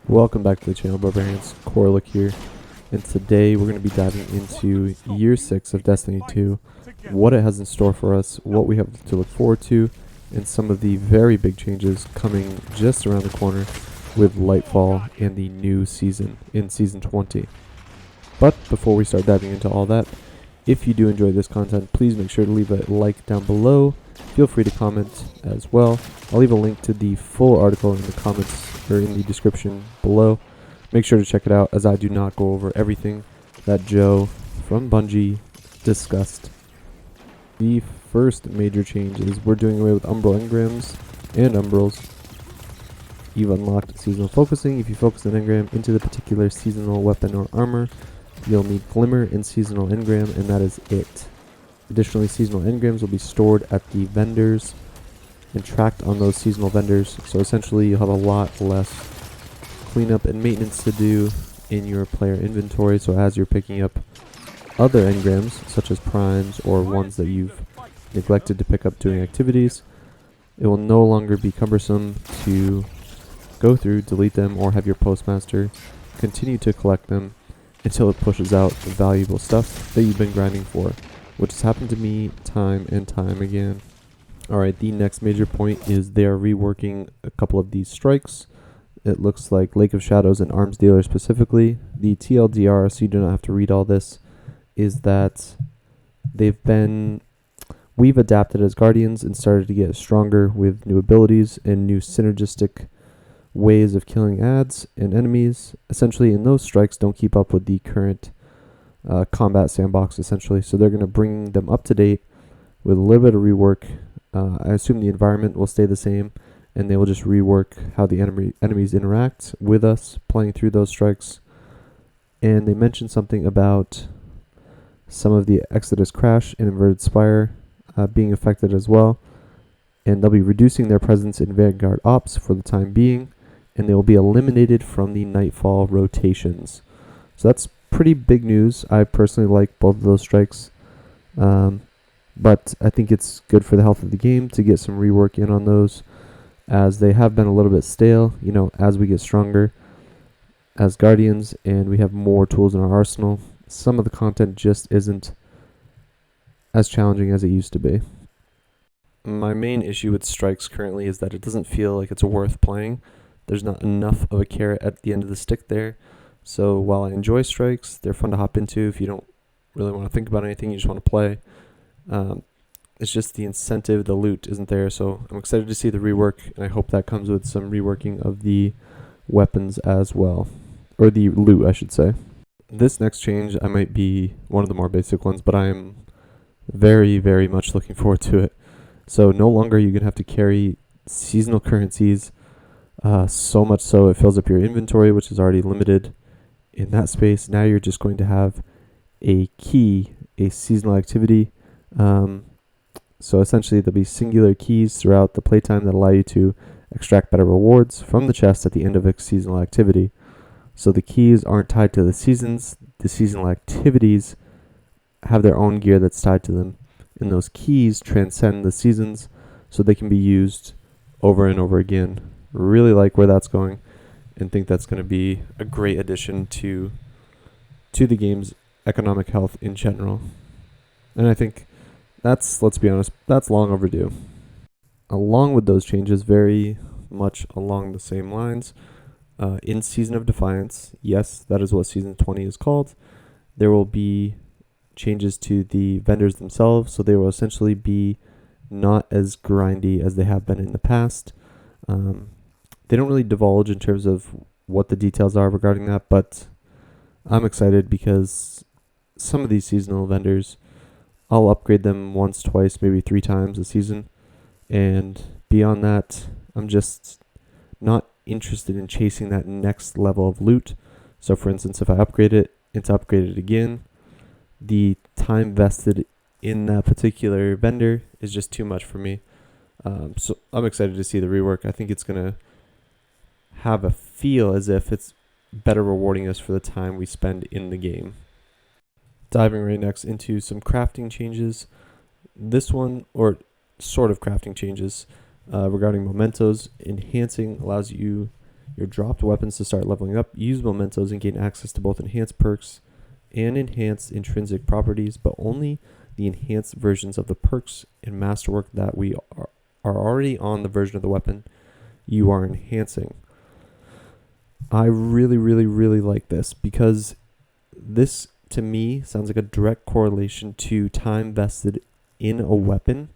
Welcome back to the channel, Barbarians. Corlick here, and today we're going to be diving into Year 6 of Destiny 2, what it has in store for us, what we have to look forward to, and some of the very big changes coming just around the corner with Lightfall and the new season in Season 20. But before we start diving into all that, if you do enjoy this content, please make sure to leave a like down below. Feel free to comment as well. I'll leave a link to the full article in the comments or in the description below. Make sure to check it out, as I do not go over everything that Joe from Bungie discussed. The first major change is we're doing away with Umbral engrams and Umbrals. You've unlocked seasonal focusing. If you focus an engram into the particular seasonal weapon or armor, you'll need Glimmer and seasonal engram, and that is it. Additionally, seasonal engrams will be stored at the vendors and tracked on those seasonal vendors, so essentially you'll have a lot less cleanup and maintenance to do in your player inventory. So as you're picking up other engrams, such as primes or ones that you've neglected to pick up doing activities, it will no longer be cumbersome to go through, delete them, or have your postmaster continue to collect them until it pushes out the valuable stuff that you've been grinding for, which has happened to me time and time again. Alright, the next major point is they are reworking a couple of these strikes. It looks like Lake of Shadows and Arms Dealer specifically. The TLDR, so you do not have to read all this, is that we've adapted as Guardians and started to get stronger with new abilities and new synergistic ways of killing adds and enemies. Essentially, and those strikes don't keep up with the current combat sandbox, essentially. So they're going to bring them up to date with a little bit of rework. I assume the environment will stay the same, and they will just rework how the enemies interact with us playing through those strikes. And they mentioned something about some of the Exodus Crash and Inverted Spire being affected as well, and they'll be reducing their presence in Vanguard Ops for the time being, and they will be eliminated from the Nightfall rotations. So that's pretty big news. I personally like both of those strikes. But I think it's good for the health of the game to get some rework in on those, as they have been a little bit stale. You know, as we get stronger as Guardians and we have more tools in our arsenal, some of the content just isn't as challenging as it used to be. My main issue with strikes currently is that it doesn't feel like it's worth playing. There's not enough of a carrot at the end of the stick there. So while I enjoy strikes, they're fun to hop into if you don't really want to think about anything, you just want to play. It's just the incentive, the loot isn't there, so I'm excited to see the rework, and I hope that comes with some reworking of the weapons as well, or the loot, I should say. This next change, I might be one of the more basic ones, but I am very, very much looking forward to it. So no longer are you going to have to carry seasonal currencies, so much so it fills up your inventory, which is already limited in that space. Now you're just going to have a key, a seasonal activity. So essentially there'll be singular keys throughout the playtime that allow you to extract better rewards from the chest at the end of a seasonal activity. So the keys aren't tied to the seasons. The seasonal activities have their own gear that's tied to them, and those keys transcend the seasons, so they can be used over and over again. Really like where that's going, and think that's going to be a great addition to the game's economic health in general. And I think that's, let's be honest, that's long overdue. Along with those changes, very much along the same lines, in Season of Defiance, yes, that is what Season 20 is called, there will be changes to the vendors themselves, so they will essentially be not as grindy as they have been in the past. They don't really divulge in terms of what the details are regarding that, but I'm excited because some of these seasonal vendors, I'll upgrade them once, twice, maybe 3 times a season, and beyond that, I'm just not interested in chasing that next level of loot. So for instance, if I upgrade it and to upgrade it again, the time vested in that particular vendor is just too much for me. So I'm excited to see the rework. I think it's going to have a feel as if it's better rewarding us for the time we spend in the game. Diving right next into some crafting changes. This one, or sort of crafting changes, regarding mementos. Enhancing allows you your dropped weapons to start leveling up. Use mementos and gain access to both enhanced perks and enhanced intrinsic properties, but only the enhanced versions of the perks and masterwork that we are already on the version of the weapon you are enhancing. I really, really, really like this because this, to me, sounds like a direct correlation to time vested in a weapon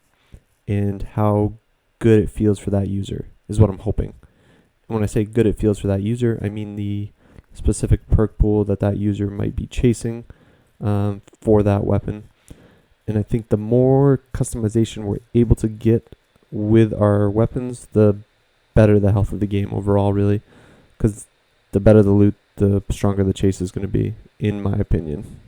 and how good it feels for that user, is what I'm hoping. And when I say good it feels for that user, I mean the specific perk pool that user might be chasing for that weapon. And I think the more customization we're able to get with our weapons, the better the health of the game overall, really. Because the better the loot, the stronger the chase is going to be, in my opinion.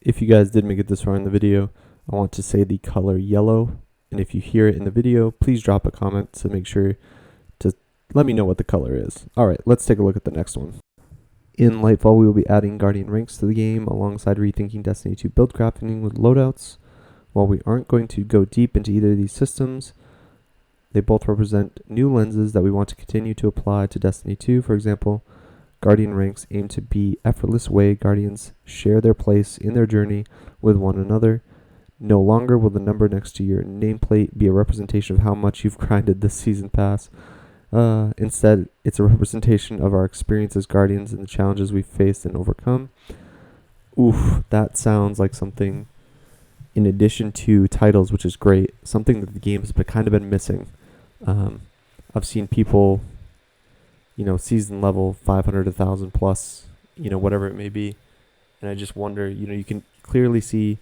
If you guys did make it this far in the video, I want to say the color yellow. And if you hear it in the video, please drop a comment to make sure to let me know what the color is. Alright, let's take a look at the next one. In Lightfall, we will be adding Guardian ranks to the game alongside rethinking Destiny 2 build crafting with loadouts. While we aren't going to go deep into either of these systems, they both represent new lenses that we want to continue to apply to Destiny 2. For example, Guardian ranks aim to be effortless way Guardians share their place in their journey with one another. No longer will the number next to your nameplate be a representation of how much you've grinded this season pass. Instead, it's a representation of our experience as Guardians and the challenges we've faced and overcome. Oof, that sounds like something in addition to titles, which is great, something that the game has kind of been missing. I've seen people, season level 500, 1,000 plus, whatever it may be. And I just wonder, you can clearly see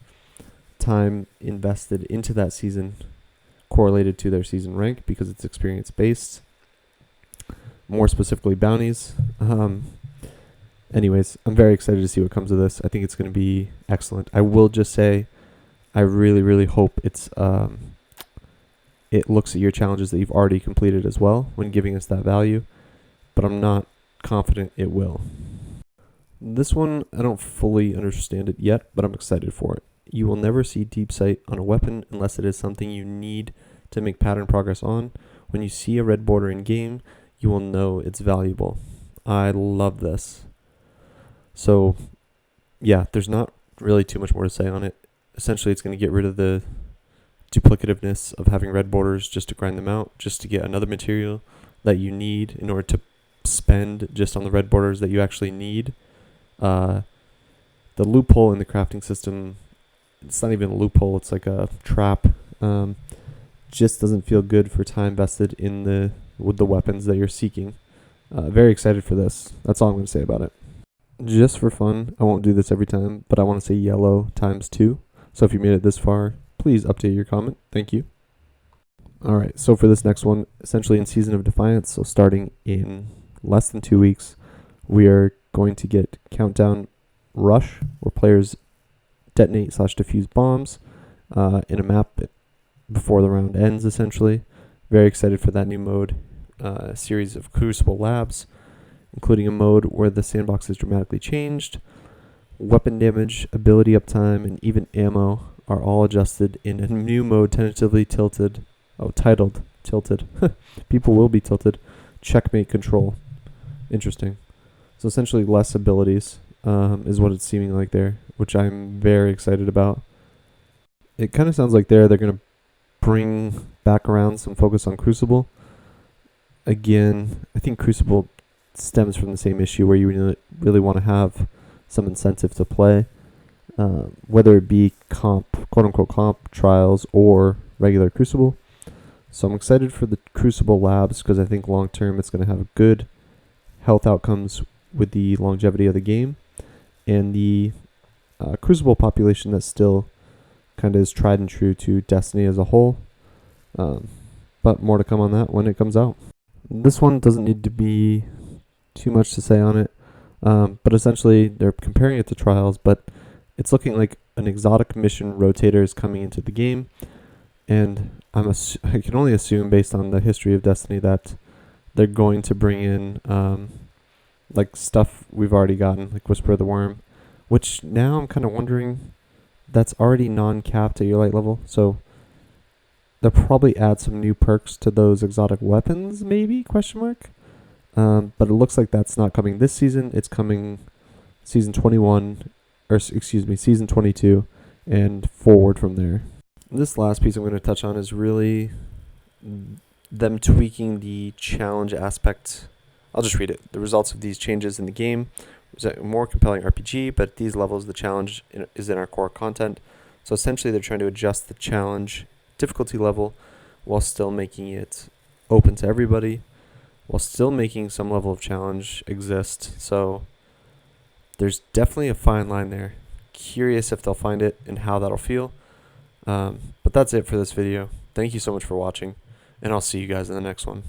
time invested into that season correlated to their season rank because it's experience based. More specifically, bounties. Anyways, I'm very excited to see what comes of this. I think it's going to be excellent. I will just say, I really, really hope it looks at your challenges that you've already completed as well when giving us that value, but I'm not confident it will. This one, I don't fully understand it yet, but I'm excited for it. You will never see deep sight on a weapon unless it is something you need to make pattern progress on. When you see a red border in game, you will know it's valuable. I love this. So, yeah, there's not really too much more to say on it. Essentially, it's going to get rid of the duplicativeness of having red borders just to grind them out, just to get another material that you need in order to spend just on the red borders that you actually need. The loophole in the crafting system, it's not even a loophole, it's like a trap. Just doesn't feel good for time vested with the weapons that you're seeking. Very excited for this. That's all I'm going to say about it. Just for fun, I won't do this every time, but I want to say yellow times 2. So if you made it this far, please update your comment. Thank you. Alright, so for this next one, essentially in Season of Defiance, so starting in less than 2 weeks, we are going to get Countdown Rush, where players detonate/defuse bombs in a map before the round ends, essentially. Very excited for that new mode. A series of Crucible labs, including a mode where the sandbox is dramatically changed. Weapon damage, ability uptime, and even ammo are all adjusted in a new mode titled Tilted. People will be tilted. Checkmate control. Interesting. So essentially less abilities is what it's seeming like there, which I'm very excited about. It kind of sounds like they're going to bring back around some focus on Crucible. Again, I think Crucible stems from the same issue where you really want to have some incentive to play, whether it be quote-unquote comp trials or regular Crucible. So I'm excited for the Crucible labs because I think long-term it's going to have good health outcomes with the longevity of the game, and the Crucible population that still kind of is tried and true to Destiny as a whole. But more to come on that when it comes out. This one doesn't need to be too much to say on it, but essentially they're comparing it to Trials, but it's looking like an exotic mission rotator is coming into the game, and I can only assume based on the history of Destiny that they're going to bring in like stuff we've already gotten, like Whisper of the Worm, which now I'm kind of wondering that's already non-capped at your light level, so they'll probably add some new perks to those exotic weapons, maybe, question mark. But it looks like that's not coming this season. It's coming season 21, season 22, and forward from there. This last piece I'm going to touch on is really them tweaking the challenge aspect. I'll just read it. The results of these changes in the game present a more compelling RPG, but at these levels, the challenge is in our core content. So essentially, they're trying to adjust the challenge difficulty level while still making it open to everybody, while still making some level of challenge exist. So there's definitely a fine line there. Curious if they'll find it and how that'll feel. But that's it for this video. Thank you so much for watching, and I'll see you guys in the next one.